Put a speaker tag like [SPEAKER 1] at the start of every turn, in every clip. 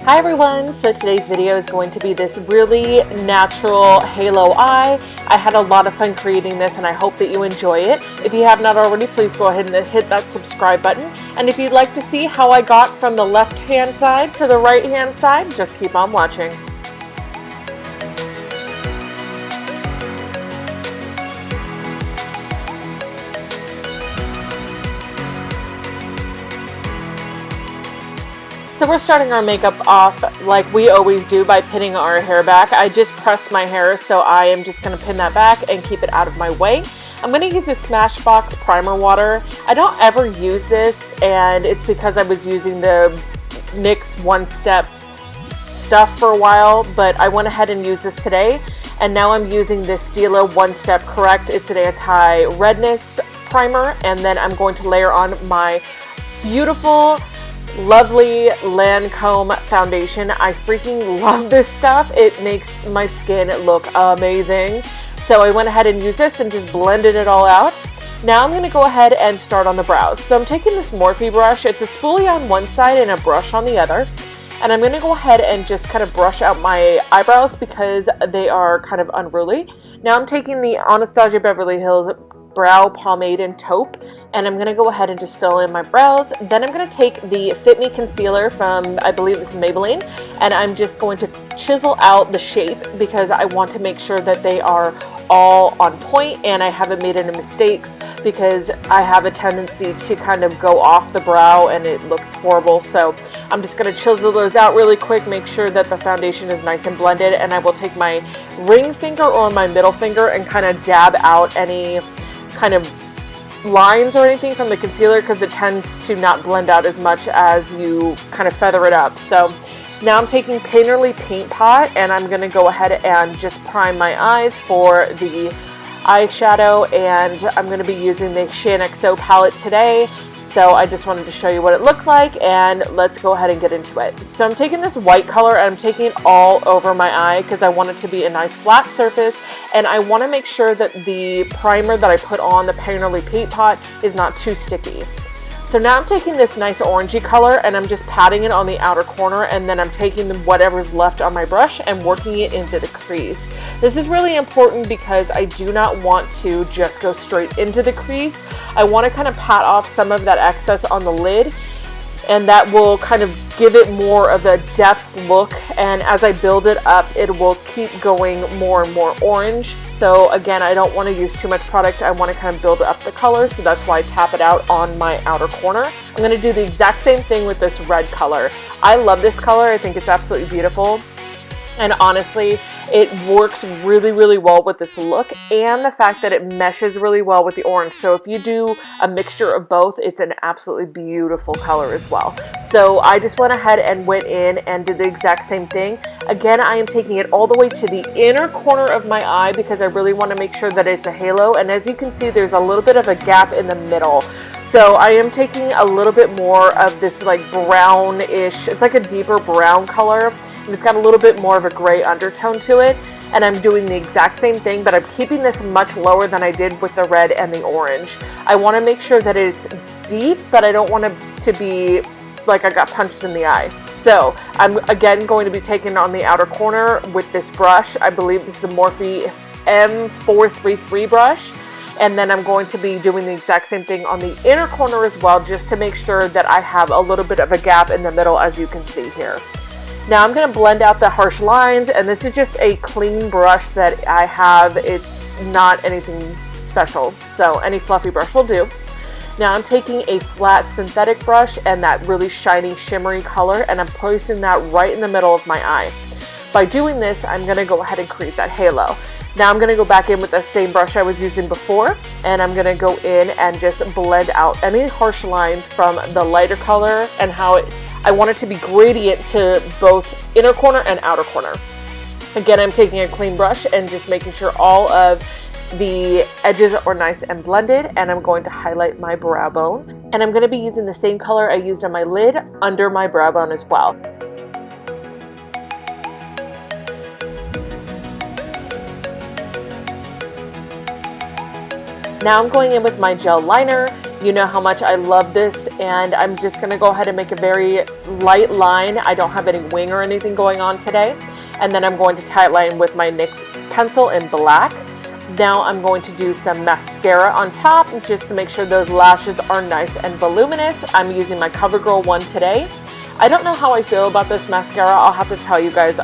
[SPEAKER 1] Hi everyone, so today's video is going to be this really natural halo eye. I had a lot of fun creating this and I hope that you enjoy it. If you have not already, please go ahead and hit that subscribe button. And if you'd like to see how I got from the left hand side to the right hand side, just keep on watching. So we're starting our makeup off like we always do by pinning our hair back. I just pressed my hair, so I am just going to pin that back and keep it out of my way. I'm going to use this Smashbox primer water. I don't ever use this, and it's because I was using the NYX one-step stuff for a while, but I went ahead and used this today. And now I'm using this Stila one-step correct. It's an anti-redness primer, and then I'm going to layer on my beautiful lovely Lancome foundation. I freaking love this stuff. It makes my skin look amazing. So I went ahead and used this and just blended it all out. Now I'm going to go ahead and start on the brows. So I'm taking this Morphe brush. It's a spoolie on one side and a brush on the other. And I'm going to go ahead and just kind of brush out my eyebrows because they are kind of unruly. Now I'm taking the Anastasia Beverly Hills brow pomade in Taupe, and I'm going to go ahead and just fill in my brows. Then I'm going to take the Fit Me concealer from, I believe this is Maybelline, and I'm just going to chisel out the shape because I want to make sure that they are all on point and I haven't made any mistakes, because I have a tendency to kind of go off the brow and it looks horrible. So I'm just going to chisel those out really quick, make sure that the foundation is nice and blended, and I will take my ring finger or my middle finger and kind of dab out any kind of lines or anything from the concealer, because it tends to not blend out as much as you kind of feather it up. So now I'm taking Painterly Paint Pot and I'm going to go ahead and just prime my eyes for the eyeshadow, and I'm going to be using the Shaaanxo palette today. So I just wanted to show you what it looked like, and let's go ahead and get into it. So I'm taking this white color and I'm taking it all over my eye because I want it to be a nice flat surface, and I want to make sure that the primer that I put on the Painterly Paint Pot is not too sticky. So now I'm taking this nice orangey color and I'm just patting it on the outer corner, and then I'm taking whatever's left on my brush and working it into the crease. This is really important because I do not want to just go straight into the crease. I want to kind of pat off some of that excess on the lid, and that will kind of give it more of a depth look, and as I build it up it will keep going more and more orange. So again, I don't want to use too much product. I want to kind of build up the color, so that's why I tap it out on my outer corner. I'm going to do the exact same thing with this red color. I love this color. I think it's absolutely beautiful. And honestly, it works really, really well with this look, and the fact that it meshes really well with the orange. So if you do a mixture of both, it's an absolutely beautiful color as well. So I just went ahead and went in and did the exact same thing. Again, I am taking it all the way to the inner corner of my eye because I really want to make sure that it's a halo. And as you can see, there's a little bit of a gap in the middle. So I am taking a little bit more of this like brownish, it's like a deeper brown color. And it's got a little bit more of a gray undertone to it, and I'm doing the exact same thing, but I'm keeping this much lower than I did with the red and the orange. I want to make sure that it's deep, but I don't want it to be like I got punched in the eye. So I'm again going to be taking on the outer corner with this brush. I believe this is the Morphe M433 brush, and then I'm going to be doing the exact same thing on the inner corner as well, just to make sure that I have a little bit of a gap in the middle, as you can see here. Now I'm going to blend out the harsh lines, and this is just a clean brush that I have. It's not anything special, so any fluffy brush will do. Now I'm taking a flat synthetic brush and that really shiny shimmery color, and I'm placing that right in the middle of my eye. By doing this, I'm going to go ahead and create that halo. Now I'm going to go back in with the same brush I was using before, and I'm going to go in and just blend out any harsh lines from the lighter color, and how I want it to be gradient to both inner corner and outer corner. Again, I'm taking a clean brush and just making sure all of the edges are nice and blended, and I'm going to highlight my brow bone. And I'm going to be using the same color I used on my lid under my brow bone as well. Now I'm going in with my gel liner, You know how much I love this, and I'm just going to go ahead and make a very light line. I don't have any wing or anything going on today. And then I'm going to tightline with my NYX pencil in black. Now I'm going to do some mascara on top just to make sure those lashes are nice and voluminous. I'm using my Covergirl one today. I don't know how I feel about this mascara. I'll have to tell you guys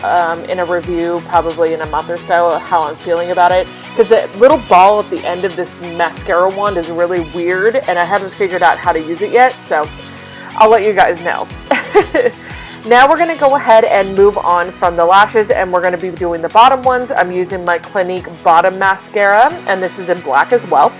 [SPEAKER 1] in a review probably in a month or so how I'm feeling about it. Because the little ball at the end of this mascara wand is really weird and I haven't figured out how to use it yet. So I'll let you guys know. Now we're going to go ahead and move on from the lashes and we're going to be doing the bottom ones. I'm using my Clinique bottom mascara and this is in black as well.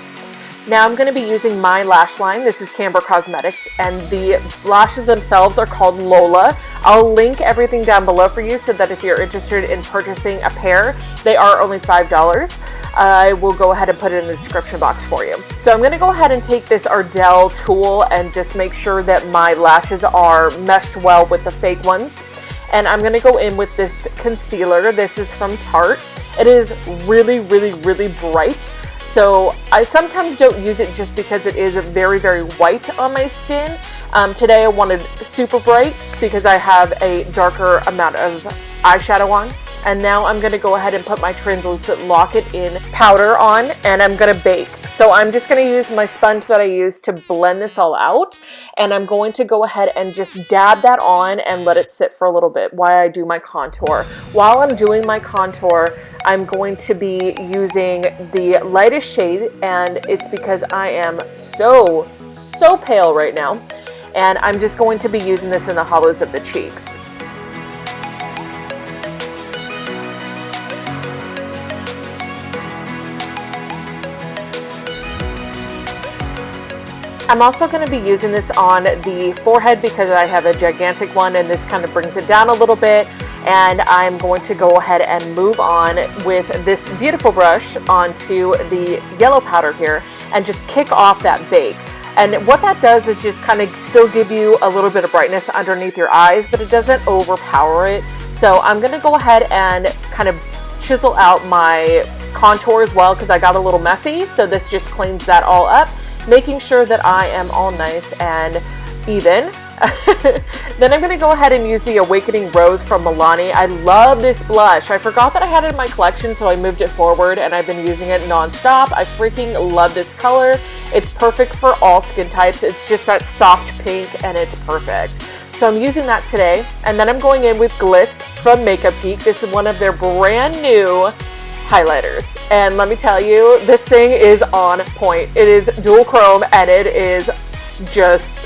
[SPEAKER 1] Now I'm going to be using my lash line. This is Camber Cosmetics and the lashes themselves are called Lola. I'll link everything down below for you so that if you're interested in purchasing a pair, they are only $5. I will go ahead and put it in the description box for you. So I'm going to go ahead and take this Ardell tool and just make sure that my lashes are meshed well with the fake ones. And I'm going to go in with this concealer. This is from Tarte. It is really, really, really bright. So I sometimes don't use it just because it is very, very white on my skin. Today I wanted super bright because I have a darker amount of eyeshadow on. And now I'm going to go ahead and put my translucent Lock It In powder on and I'm going to bake. So I'm just going to use my sponge that I use to blend this all out. And I'm going to go ahead and just dab that on and let it sit for a little bit while I do my contour. While I'm doing my contour, I'm going to be using the lightest shade and it's because I am so pale right now. And I'm just going to be using this in the hollows of the cheeks. I'm also going to be using this on the forehead because I have a gigantic one and this kind of brings it down a little bit. And I'm going to go ahead and move on with this beautiful brush onto the yellow powder here and just kick off that bake. And what that does is just kind of still give you a little bit of brightness underneath your eyes, but it doesn't overpower it. So I'm going to go ahead and kind of chisel out my contour as well because I got a little messy. So this just cleans that all up, making sure that I am all nice and even. Then I'm going to go ahead and use the Awakening Rose from Milani. I love this blush. I forgot that I had it in my collection, so I moved it forward and I've been using it non-stop. I freaking love this color. It's perfect for all skin types. It's just that soft pink and it's perfect. So I'm using that today. And then I'm going in with Glitz from Makeup Geek. This is one of their brand new highlighters. And let me tell you, this thing is on point. It is dual chrome and it is just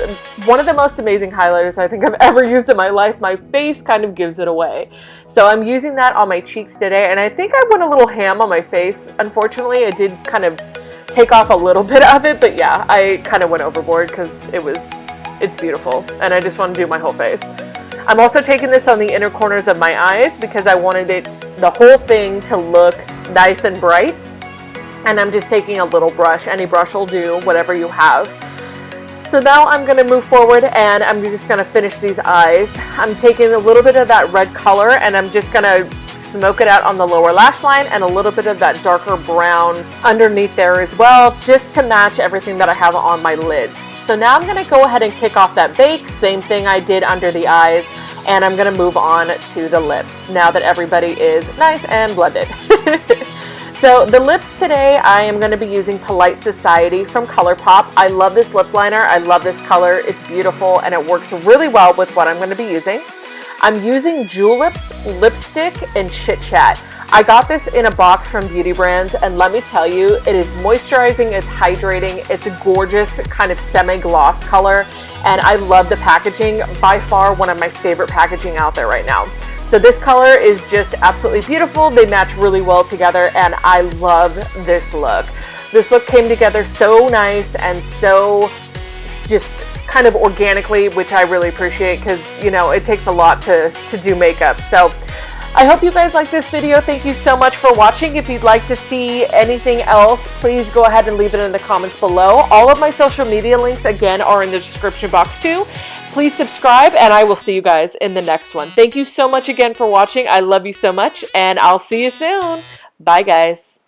[SPEAKER 1] one of the most amazing highlighters I think I've ever used in my life. My face kind of gives it away. So I'm using that on my cheeks today and I think I went a little ham on my face. Unfortunately, I did kind of take off a little bit of it, but yeah, I kind of went overboard because it's beautiful and I just want to do my whole face. I'm also taking this on the inner corners of my eyes because I wanted the whole thing to look nice and bright. And I'm just taking a little brush. Any brush will do, whatever you have. So now I'm going to move forward and I'm just going to finish these eyes. I'm taking a little bit of that red color and I'm just going to smoke it out on the lower lash line and a little bit of that darker brown underneath there as well, just to match everything that I have on my lids. So now I'm going to go ahead and kick off that bake, same thing I did under the eyes, and I'm going to move on to the lips now that everybody is nice and blended. So the lips today, I am going to be using Polite Society from Colourpop. I love this lip liner. I love this color. It's beautiful and it works really well with what I'm going to be using. I'm using Julep's lipstick in Chit Chat. I got this in a box from Beauty Brands and let me tell you, it is moisturizing, it's hydrating, it's a gorgeous kind of semi-gloss color and I love the packaging. By far one of my favorite packaging out there right now. So this color is just absolutely beautiful. They match really well together and I love this look. This look came together so nice and so just kind of organically, which I really appreciate because, you know, it takes a lot to do makeup. So I hope you guys like this video. Thank you so much for watching. If you'd like to see anything else, please go ahead and leave it in the comments below. All of my social media links, again, are in the description box too. Please subscribe, and I will see you guys in the next one. Thank you so much again for watching. I love you so much, and I'll see you soon. Bye, guys.